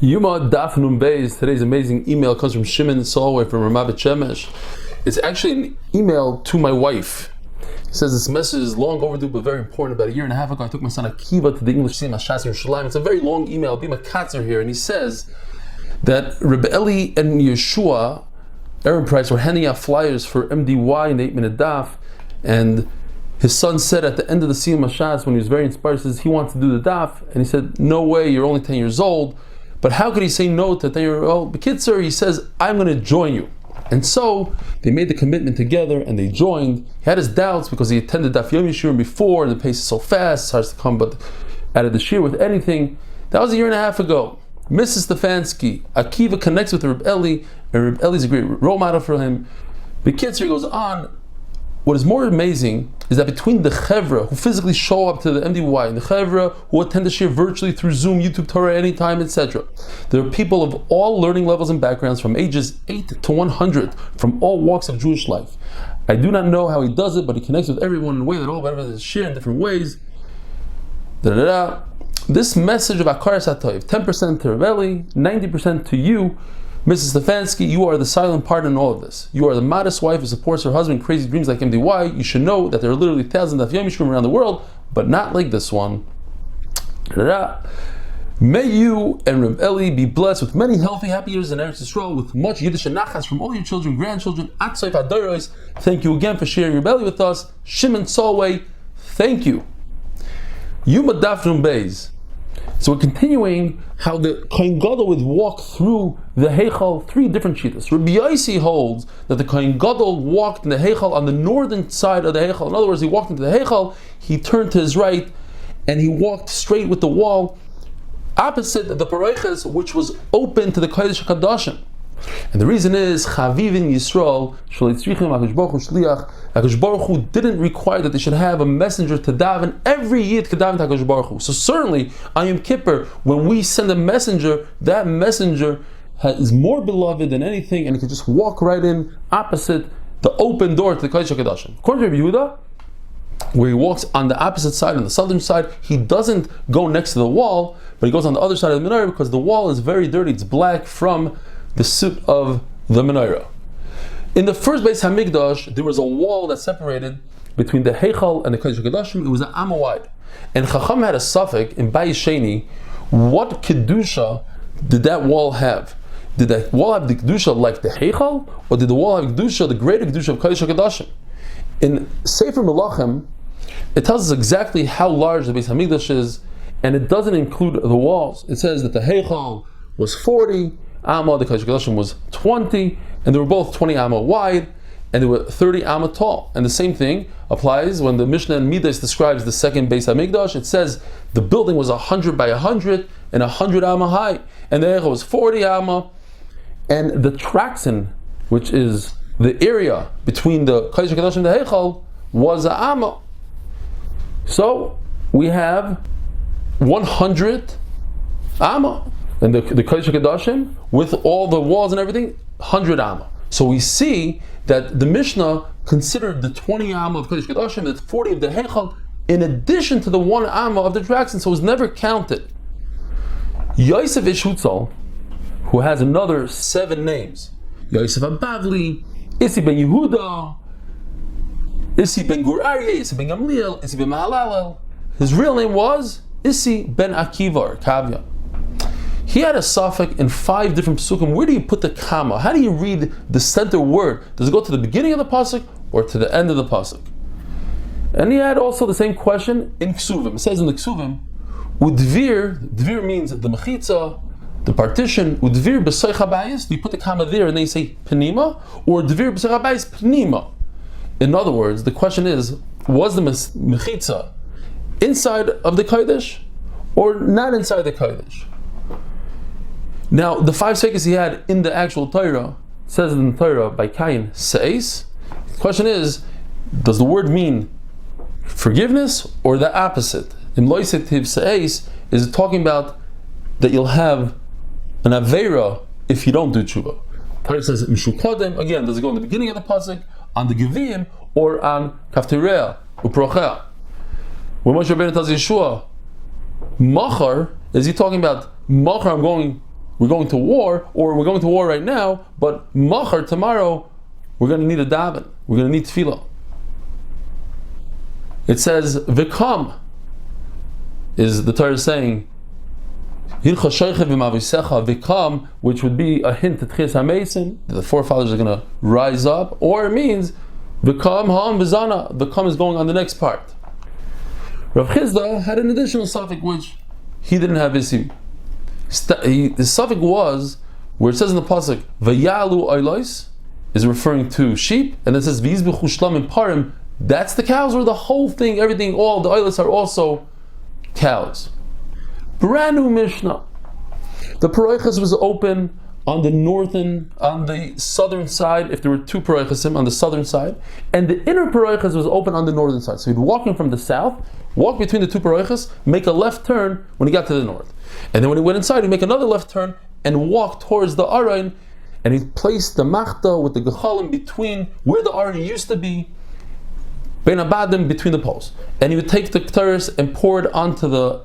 Yoma Daf Nun Beis. Today's amazing email comes from Shimon Solway from Ramat Shemesh. It's actually an email to my wife. He says this message is long overdue but very important. About a year and a half ago, I took my son Akiva to the English Sim Hashas Yerushalayim. It's a very long email. I'll be my katzer here, and he says that R Eli and Yeshua, Aaron Price, were handing out flyers for MDY and Min Daf, and his son said at the end of the Sim Hashas, when he was very inspired, says he wants to do the daf, and he said, "No way, you're only 10 years old." But how could he say no to a 10-year-old? But kid, sir, he says, "I'm going to join you." And so they made the commitment together and they joined. He had his doubts because he attended daf yomi shiurim before, and the pace is so fast, it's hard to come but out of the shir with anything. That was a year and a half ago. Mrs. Stefansky, Akiva connects with R Eli, and R Eli's a great role model for him. The kid, sir, goes on. What is more amazing is that between the chevra who physically show up to the MDY and the chevra who attend the shir virtually through Zoom, YouTube, Torah, anytime, etc., there are people of all learning levels and backgrounds from ages 8 to 100 from all walks of Jewish life. I do not know how he does it, but he connects with everyone in a way that all of us share in different ways. This message of Akaras HaToiv, 10% to R Eli, 90% to you, Mrs. Stefansky, you are the silent partner in all of this. You are the modest wife who supports her husband in crazy dreams like MDY. You should know that there are literally thousands of yomi around the world, but not like this one. May you and R Eli be blessed with many healthy, happy years in Eretz Yisrael, with much Yiddish and nachas from all your children, grandchildren. Atzayf Adoros. Thank you again for sharing R Eli with us. Shimon Solway, thank you. Yoma Daf Nun Beis. So we're continuing how the Kohen Gadol would walk through the Heichal, three different shitas. Rabbi Yossi holds that the Kohen Gadol walked in the Heichal on the northern side of the Heichal. In other words, he walked into the Heichal, he turned to his right, and he walked straight with the wall, opposite the Pareiches, which was open to the Kodesh HaKadoshim. And the reason is, Chavivin Yisrael, HaKadosh Baruch Hu didn't require that they should have a messenger to daven every yid to daven to HaKadosh Baruch Hu. So certainly, on Yom Kippur, when we send a messenger, that messenger is more beloved than anything, and he can just walk right in opposite the open door to the Kodesh HaKadoshim. According to Rabbi Yehuda, where he walks on the opposite side, on the southern side, he doesn't go next to the wall, but he goes on the other side of the menorah because the wall is very dirty, it's black from the soot of the menorah. In the first Beis Hamikdash, there was a wall that separated between the Heichal and the Kodesh HaKadoshim. It was an amma wide. And Chacham had a suffix in Bayis Sheni. What Kedusha did that wall have? Did that wall have the Kedusha like the Heichal? Or did the wall have Kedusha, the greater Kedusha of Kodesh HaKadoshim? In Sefer Melachim, it tells us exactly how large the Beis Hamikdash is, and it doesn't include the walls. It says that the Heichal was 40 Amma, the Kodesh HaKadoshim was 20, and they were both 20 Amma wide, and they were 30 Amma tall. And the same thing applies when the Mishnah in Midas describes the second Beis HaMikdash. It says the building was 100 by 100 and 100 Amma high, and the Heichal was 40 Amma, and the Traxin, which is the area between the Kodesh HaKadoshim and the Heichal, was a Amma. So we have 100 Amma. And the Kodesh HaKadoshim, with all the walls and everything, 100 Amma. So we see that the Mishnah considered the 20 Amma of Kodesh HaKadoshim, the 40 of the Heichal, in addition to the 1 Amma of the Traxin, so it was never counted. Yosef Ish Hutzal, who has another 7 names, Yosef HaBavli, Isi ben Yehuda, Isi ben Gur Aryeh, Isi ben Gamliel, Isi ben Mahalalel. His real name was Isi ben Akiva, or Kavya. He had a suffix in 5 different psukim. Where do you put the comma? How do you read the center word? Does it go to the beginning of the pasuk or to the end of the pasuk? And he had also the same question in ksuvim. It says in the ksuvim, udvir, dvir means the mechitza, the partition, udvir b'soich habayis, do you put the comma there and then you say penima, or dvir b'soich habayis penima? In other words, the question is, was the mechitza inside of the kodesh or not inside the kodesh? Now, the 5 sekes he had in the actual Torah, says in the Torah by Cain, seis. The question is, does the word mean forgiveness or the opposite? In loisetiv seis, is it talking about that you'll have an aveira if you don't do tshuva? Torah says mishukodem. Again, does it go in the beginning of the pasuk, on the gevim, or on kafterea uprochea? When Moshe Rabbeinu tells Yeshua, machar, is he talking about machar? I'm going we're going to war, or we're going to war right now, but machar, tomorrow, we're going to need a daven. We're going to need tefillah. It says, Vikam, is the Torah saying, Vikam, which would be a hint to Tchias HaMesim, that the forefathers are going to rise up, or it means, Vikam Ha'am V'zana, Vikam is going on the next part. Rav Chizda had an additional suffix which he didn't have isim. The suffix was, where it says in the pasuk, Vayalu Eilos, is referring to sheep, and it says V'yizbechu Shlamim Parim, that's the cows, or the whole thing, everything, all the Eilos are also cows. Brand new Mishnah. The Paroichas was open on the southern side, if there were two Paroichasim on the southern side, and the inner Paroichas was open on the northern side. So he'd walk in from the south, walk between the two Paroichas, make a left turn when he got to the north. And then when he went inside, he'd make another left turn and walk towards the Arain, and he'd place the Machta with the Gechalim between where the Arain used to be, Bein Abadim, between the poles. And he would take the Ketores and pour it onto the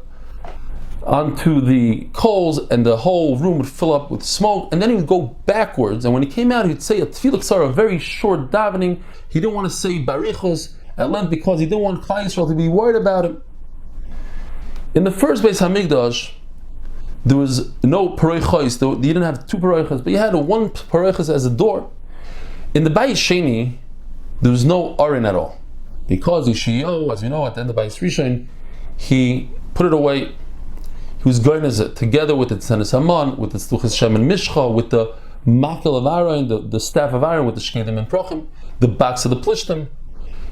coals, and the whole room would fill up with smoke, and then he would go backwards, and when he came out, he'd say a tefillah ksara, a very short davening. He didn't want to say barichos at length because he didn't want Klal Yisrael to be worried about him. In the first Beis Hamikdash, there was no paroichos. You didn't have two paroichos, but you had one paroichos as a door. In the Bayis Sheni, there was no arin at all, because Yishio, as you know, at the end of Bayis Rishon, he put it away. He was going as it together with the Tzenes Haman, with the Tzluchas Shem and Mishcha, with the Makel of Aaron, the staff of Aaron, with the Shkedim and Prochim, the backs of the Plishtim.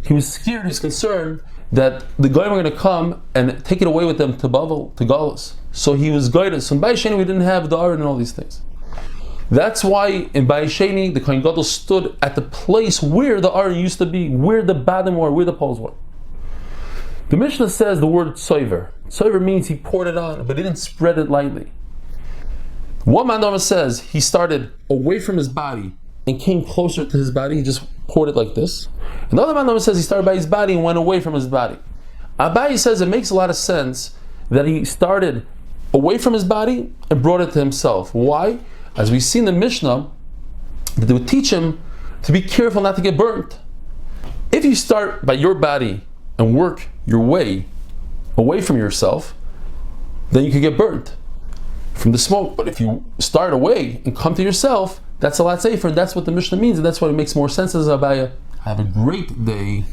He was scared, he was concerned that the Goyim were going to come and take it away with them to Bavel, to Galus. So he was guided. So in Bayis Sheni we didn't have the Aaron and all these things. That's why in Bayis Sheni the Kohen Gadol stood at the place where the Aaron used to be, where the Badim were, where the poles were. The Mishnah says the word tsoiver. Tsoiver means he poured it on, but he didn't spread it lightly. One Mandama says he started away from his body and came closer to his body. He just poured it like this. Another Mandama says he started by his body and went away from his body. Abayi says it makes a lot of sense that he started away from his body and brought it to himself. Why? As we see in the Mishnah, that they would teach him to be careful not to get burnt. If you start by your body and work your way away from yourself, then you could get burnt from the smoke. But if you start away and come to yourself, that's a lot safer, and that's what the Mishnah means, and that's why it makes more sense as Abaya. Have a great day.